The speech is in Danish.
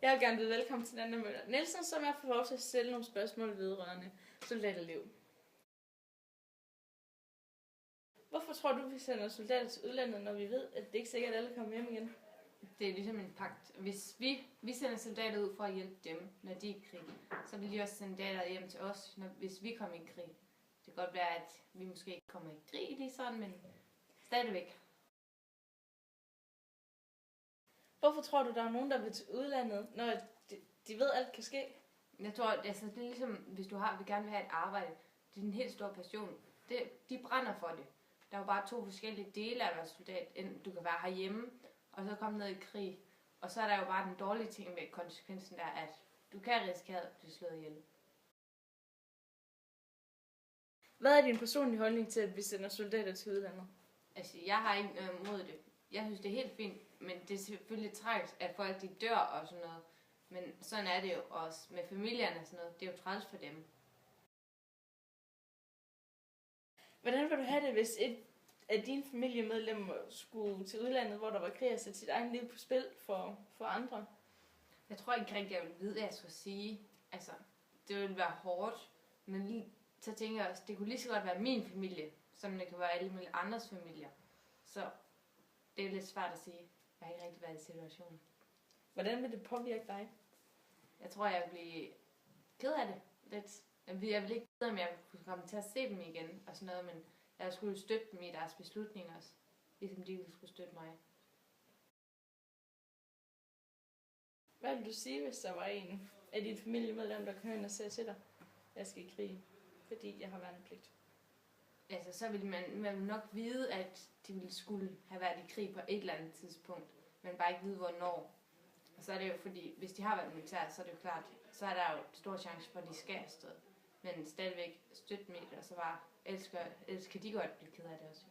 Jeg vil gerne byde velkommen til Anna Møller Nielsen, som jeg får lov til at stille nogle spørgsmål vedrørende soldaterliv. Hvorfor tror du, vi sender soldater til udlandet, når vi ved, at det ikke er sikkert, at alle kommer hjem igen? Det er ligesom en pagt. Hvis vi sender soldater ud for at hjælpe dem, når de er i krig, så vil de også sende soldater hjem til os, hvis vi kommer i krig. Det kan godt være, at vi måske ikke kommer i krig lige sådan, men stadigvæk. Hvorfor tror du, der er nogen, der vil til udlandet, når de ved, at alt kan ske? Jeg tror, altså, det er ligesom, hvis du vil gerne vil have et arbejde, det er en helt stor passion. De brænder for det. Der er jo bare to forskellige dele af at være soldat. Du kan være herhjemme, og så komme ned i krig. Og så er der jo bare den dårlige ting med konsekvensen der, at du kan risikere at blive slået ihjel. Hvad er din personlige holdning til, at vi sender soldater til udlandet? Altså, jeg har ikke noget imod det. Jeg synes, det er helt fint, men det er selvfølgelig tragisk, at folk de dør og sådan noget. Men sådan er det jo også med familierne og sådan noget. Det er jo træls for dem. Hvordan vil du have det, hvis et af dine familiemedlemmer skulle til udlandet, hvor der var krig, og sætte sit eget liv på spil for andre? Jeg tror ikke rigtig, jeg vil vide, hvad jeg skulle sige. Altså, det ville være hårdt, men så tænker jeg også, det kunne lige så godt være min familie, som det kan være alle mulige andres familier. Så det er lidt svært at sige. Jeg har ikke rigtig været i situationen. Hvordan vil det påvirke dig? Jeg tror, jeg vil blive ked af det lidt. Jeg vil ikke vide, om jeg kunne komme til at se dem igen og sådan noget, men jeg skulle støtte dem i deres beslutninger også. Ligesom de ville skulle støtte mig. Hvad vil du sige, hvis der var en af dine familiemedlemmer, der kom ind og sagde til dig, jeg skal i krig, fordi jeg har værnepligt? Altså, så ville man nok vide, at de ville skulle have været i krig på et eller andet tidspunkt, men bare ikke vide, hvornår. Og så er det jo fordi, hvis de har været militær, så er det jo klart, så er der jo stor chance for, at de skal afsted. Men stadigvæk støtte med det, og så bare ellers kan de godt blive ked af det også.